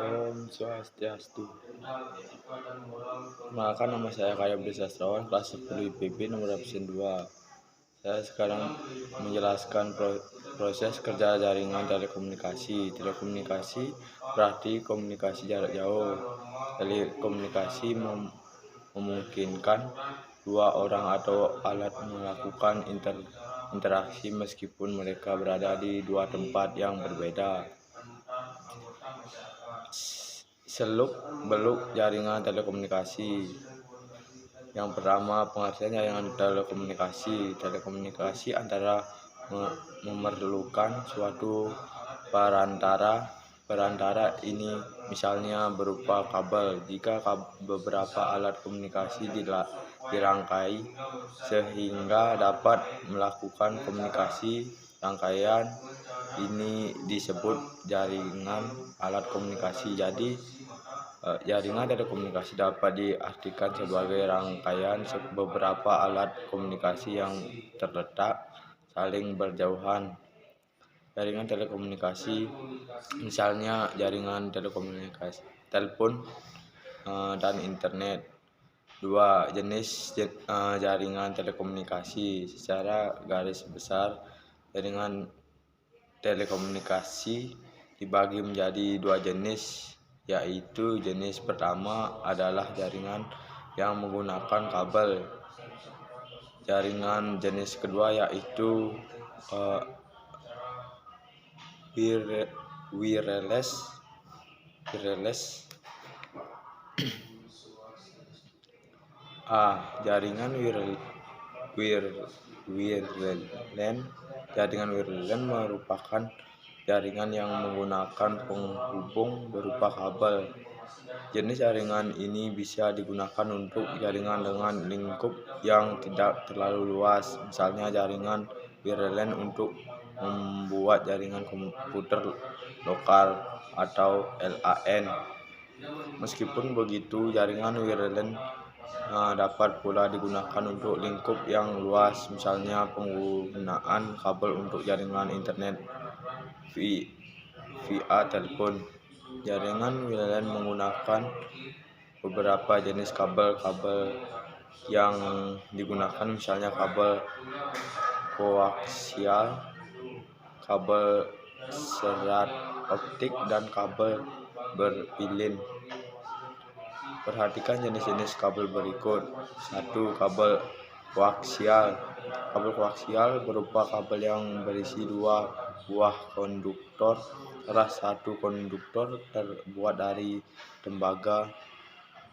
Om Swastiastu. Perkenalkan, nama saya Kaya Budi Sastrawan, kelas 10 IPB nomor absen 2. Saya sekarang menjelaskan proses kerja jaringan telekomunikasi. Telekomunikasi berarti komunikasi jarak jauh. Telekomunikasi memungkinkan dua orang atau alat melakukan interaksi meskipun mereka berada di dua tempat yang berbeda. Seluk-beluk jaringan telekomunikasi. Yang pertama, pengertian jaringan telekomunikasi. Telekomunikasi antara memerlukan suatu perantara ini misalnya berupa kabel. Jika beberapa alat komunikasi dirangkai sehingga dapat melakukan komunikasi, rangkaian ini disebut jaringan alat komunikasi. Jadi jaringan telekomunikasi dapat diartikan sebagai rangkaian beberapa alat komunikasi yang terletak saling berjauhan. Jaringan telekomunikasi misalnya jaringan telekomunikasi telepon dan internet. Dua jenis jaringan telekomunikasi. Secara garis besar, jaringan telekomunikasi dibagi menjadi dua jenis, yaitu jenis pertama adalah jaringan yang menggunakan kabel. Jaringan jenis kedua yaitu wireless. Jaringan wireless merupakan jaringan yang menggunakan penghubung berupa kabel. Jenis jaringan ini bisa digunakan untuk jaringan dengan lingkup yang tidak terlalu luas, misalnya jaringan wireless untuk membuat jaringan komputer lokal atau LAN. Meskipun begitu, jaringan wireless dapat pula digunakan untuk lingkup yang luas, misalnya penggunaan kabel untuk jaringan internet via telepon. Jaringan wireless menggunakan beberapa jenis kabel yang digunakan, misalnya kabel koaksial, kabel serat optik, dan kabel berpilin. Perhatikan jenis-jenis kabel berikut. 1. Kabel koaksial. Kabel koaksial berupa kabel yang berisi dua buah konduktor. Salah satu konduktor terbuat dari tembaga.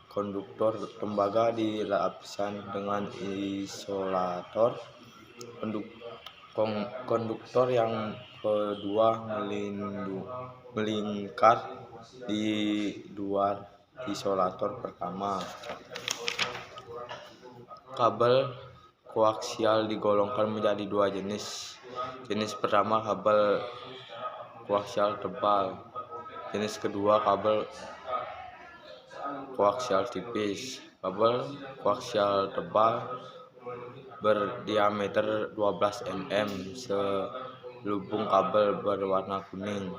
Konduktor tembaga dilapisan dengan isolator. Konduktor yang kedua melingkar di luar isolator pertama. Kabel koaksial digolongkan menjadi dua jenis. Jenis pertama, kabel koaksial tebal. Jenis kedua, kabel koaksial tipis. Kabel koaksial tebal berdiameter 12 mm, selubung kabel berwarna kuning.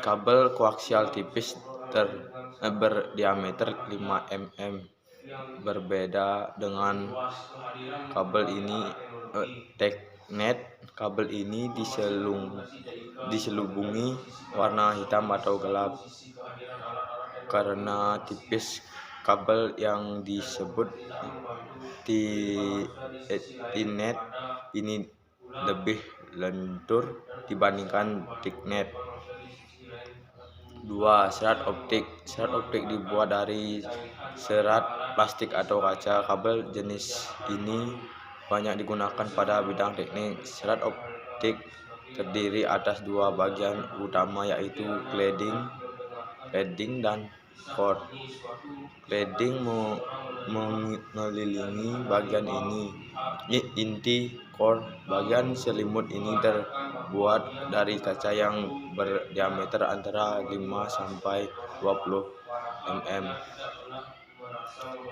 Kabel koaksial tipis berdiameter 5 mm. Berbeda dengan kabel ini, Teknet. Kabel ini diselubungi warna hitam atau gelap. Karena tipis, kabel yang disebut Ethernet ini lebih lentur dibandingkan Teknet. 2. Serat optik. Serat optik dibuat dari serat plastik atau kaca. Kabel jenis ini banyak digunakan pada bidang teknik. Serat optik terdiri atas dua bagian utama, yaitu cladding dan core. Cladding mengelilingi bagian inti core. Bagian selimut ini terbuat dari kaca yang berdiameter antara 5 sampai 20 mm.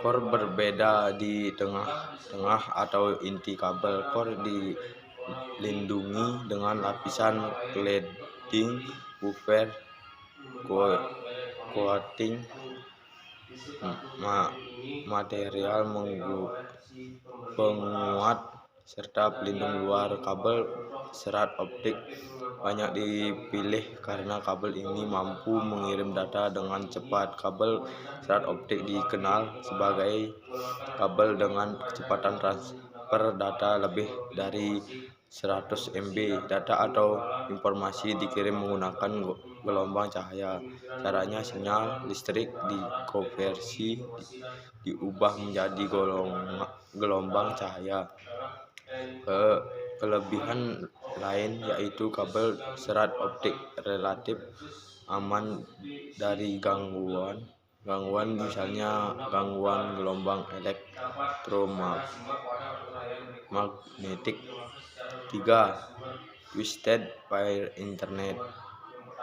Core berbeda di tengah atau inti kabel. Core dilindungi dengan lapisan cladding buffer coating material penguat serta pelindung luar. Kabel serat optik banyak dipilih karena kabel ini mampu mengirim data dengan cepat. Kabel serat optik dikenal sebagai kabel dengan kecepatan transfer data lebih dari 100 MB. Data atau informasi dikirim menggunakan gelombang cahaya. Caranya, sinyal listrik dikonversi diubah menjadi gelombang cahaya. Kelebihan lain yaitu kabel serat optik relatif aman dari gangguan misalnya gangguan gelombang elektromagnetik. 3. Twisted pair internet.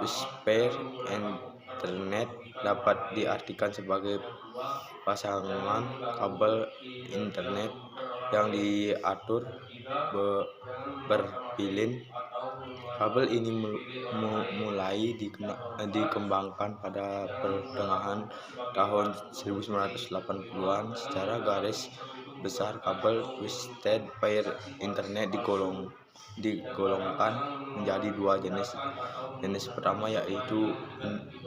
Twisted pair internet dapat diartikan sebagai pasangan kabel internet yang diatur berpilin. Kabel ini mulai dikembangkan pada pertengahan tahun 1980-an. Secara garis besar, kabel twisted pair internet digolongkan menjadi dua jenis. Jenis pertama yaitu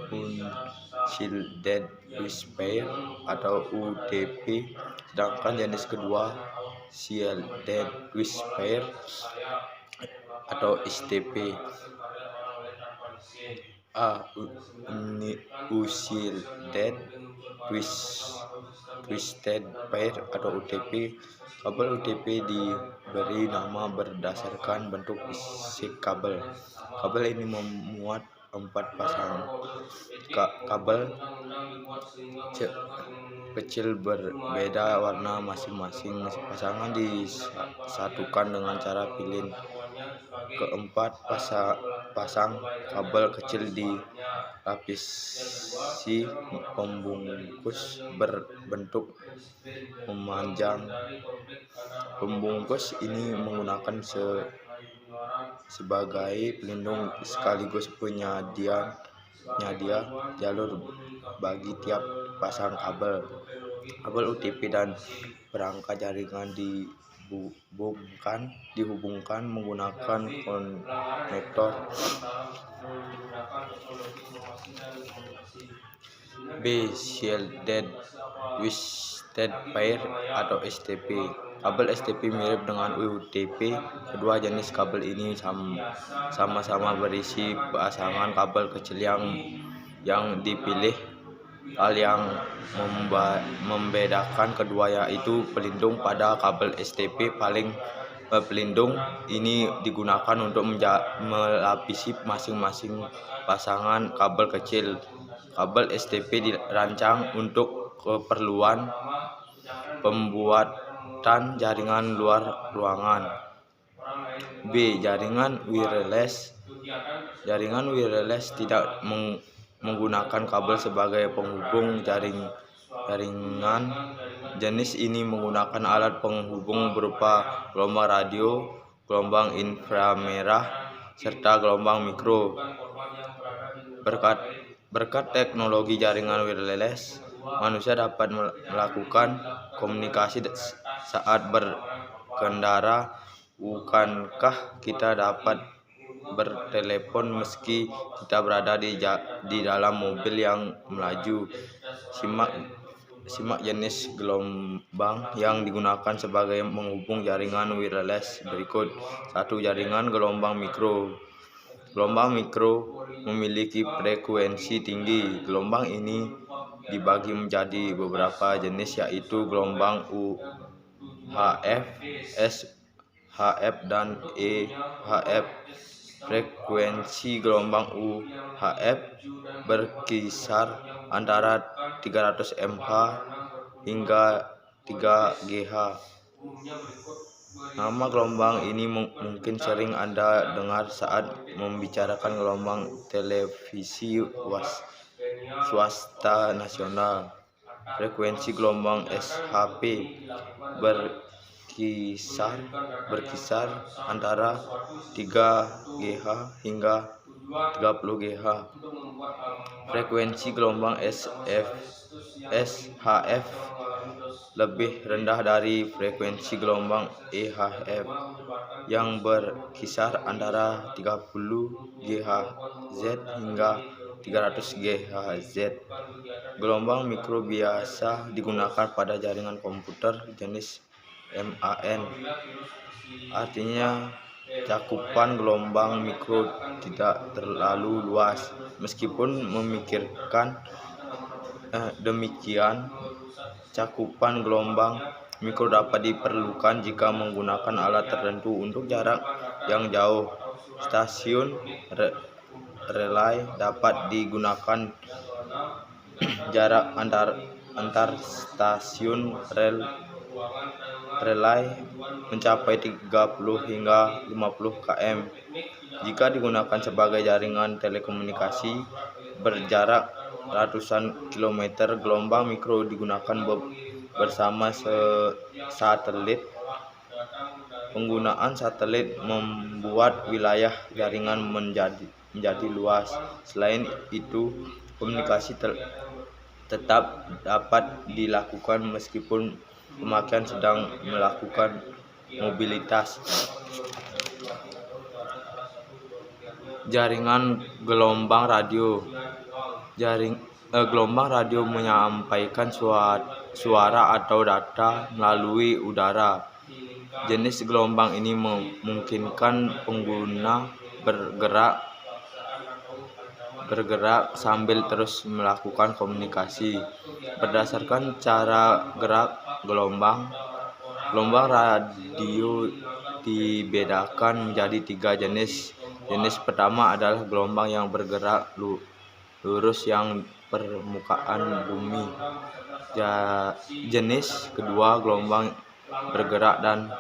unshielded twisted pair atau UTP, sedangkan jenis kedua shielded twisted pair atau STP. Unshielded twisted pair atau UTP. Kabel UTP diberi nama berdasarkan bentuk fisik kabel. Kabel ini memuat 4 pasang kabel kecil berbeda warna masing-masing. Pasangan disatukan dengan cara pilin. Keempat pasang kabel kecil dilapisi pembungkus berbentuk memanjang. Pembungkus ini menggunakan sebagai pelindung sekaligus penyedia jalur bagi tiap pasang kabel. Kabel UTP dan perangkat jaringan dihubungkan menggunakan konektor. B. Shielded twisted pair atau STP. Kabel STP mirip dengan UTP. Kedua jenis kabel ini sama-sama berisi pasangan kabel kecil yang dipilih. Hal yang membedakan kedua yaitu pelindung. Pada kabel STP, pelindung ini digunakan untuk melapisi masing-masing pasangan kabel kecil. Kabel STP dirancang untuk keperluan pembuatan jaringan luar ruangan. B. Jaringan wireless. Jaringan wireless tidak menggunakan kabel sebagai penghubung jaringan. Jenis ini menggunakan alat penghubung berupa gelombang radio, gelombang inframerah, serta gelombang mikro. Berkat teknologi jaringan wireless, manusia dapat melakukan komunikasi saat berkendara. Bukankah kita dapat bertelepon meski kita berada di dalam mobil yang melaju? Simak jenis gelombang yang digunakan sebagai penghubung jaringan wireless berikut. 1. Jaringan gelombang mikro. Gelombang mikro memiliki frekuensi tinggi. Gelombang ini dibagi menjadi beberapa jenis yaitu gelombang UHF, SHF, dan EHF. Frekuensi gelombang UHF berkisar antara 300 Mh hingga 3 GH. Nama gelombang ini mungkin sering Anda dengar saat membicarakan gelombang televisi swasta nasional. Frekuensi gelombang SHP berkisar antara 3 GH hingga 30 GH. Frekuensi gelombang SHF lebih rendah dari frekuensi gelombang EHF yang berkisar antara 30 GHz hingga 300 GHz. Gelombang mikro biasa digunakan pada jaringan komputer jenis MAN. Artinya cakupan gelombang mikro tidak terlalu luas. Meskipun demikian, cakupan gelombang mikro dapat diperlukan jika menggunakan alat tertentu untuk jarak yang jauh. Stasiun relay dapat digunakan jarak antar stasiun relay mencapai 30 hingga 50 km. Jika digunakan sebagai jaringan telekomunikasi berjarak ratusan kilometer, gelombang mikro digunakan bersama satelit. Penggunaan satelit membuat wilayah jaringan menjadi luas. Selain itu, komunikasi tetap dapat dilakukan meskipun pemakaian sedang melakukan mobilitas. Jaringan gelombang radio. Gelombang radio menyampaikan suara atau data melalui udara. Jenis gelombang ini memungkinkan pengguna bergerak sambil terus melakukan komunikasi. Berdasarkan cara gerak gelombang radio dibedakan menjadi 3 jenis. Jenis pertama adalah gelombang yang bergerak lurus yang permukaan bumi. Jenis kedua gelombang bergerak dan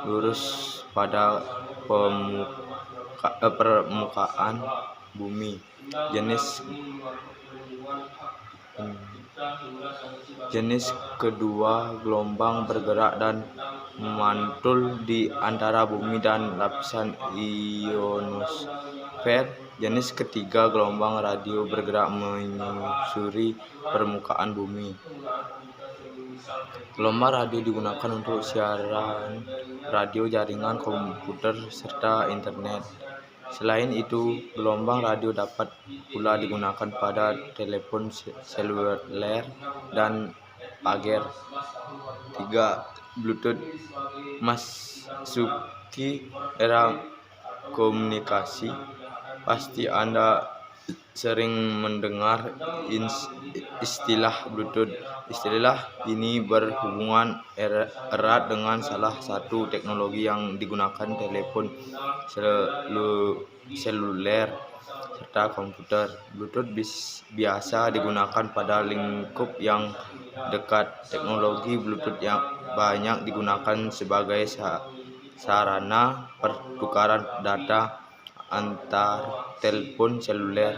lurus pada permukaan bumi. Jenis kedua gelombang bergerak dan memantul di antara bumi dan lapisan ionosfer. Jenis ketiga gelombang radio bergerak menyusuri permukaan bumi. Gelombang radio digunakan untuk siaran radio, jaringan komputer, serta internet. Selain itu, gelombang radio dapat pula digunakan pada telepon seluler dan pager. 3. Bluetooth. Masuki era komunikasi, pasti Anda sering mendengar istilah Bluetooth. Istilah ini berhubungan erat dengan salah satu teknologi yang digunakan telepon seluler serta komputer. Bluetooth biasa digunakan pada lingkup yang dekat. Teknologi Bluetooth yang banyak digunakan sebagai sarana pertukaran data antar telepon seluler.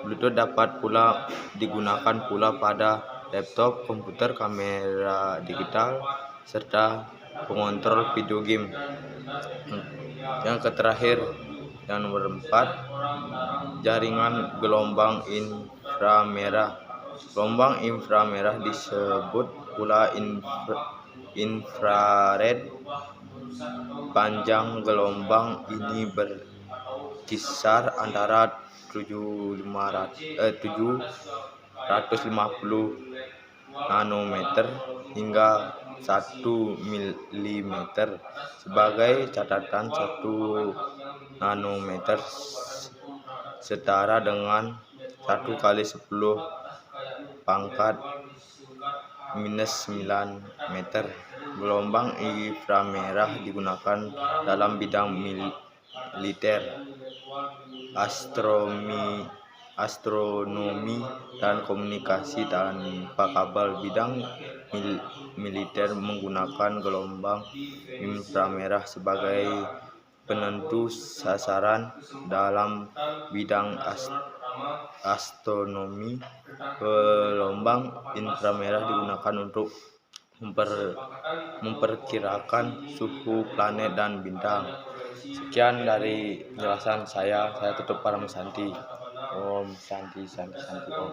Bluetooth dapat pula digunakan pada laptop, komputer, kamera digital, serta pengontrol video game. Yang terakhir, yang nomor 4, jaringan gelombang inframerah. Gelombang inframerah disebut pula infrared. Panjang gelombang ini berkisar antara 750 nanometer hingga 1 mm. Sebagai catatan, 1 nanometer setara dengan 1 kali 10 pangkat minus 9 meter. Gelombang inframerah digunakan dalam bidang militer, astronomi, dan komunikasi tanpa kabel. Bidang militer menggunakan gelombang inframerah sebagai penentu sasaran. Dalam bidang astronomi, gelombang inframerah digunakan untuk memperkirakan suhu planet dan bintang. Sekian dari penjelasan saya tutup Param Santi. Om Santi Santi Santi Om.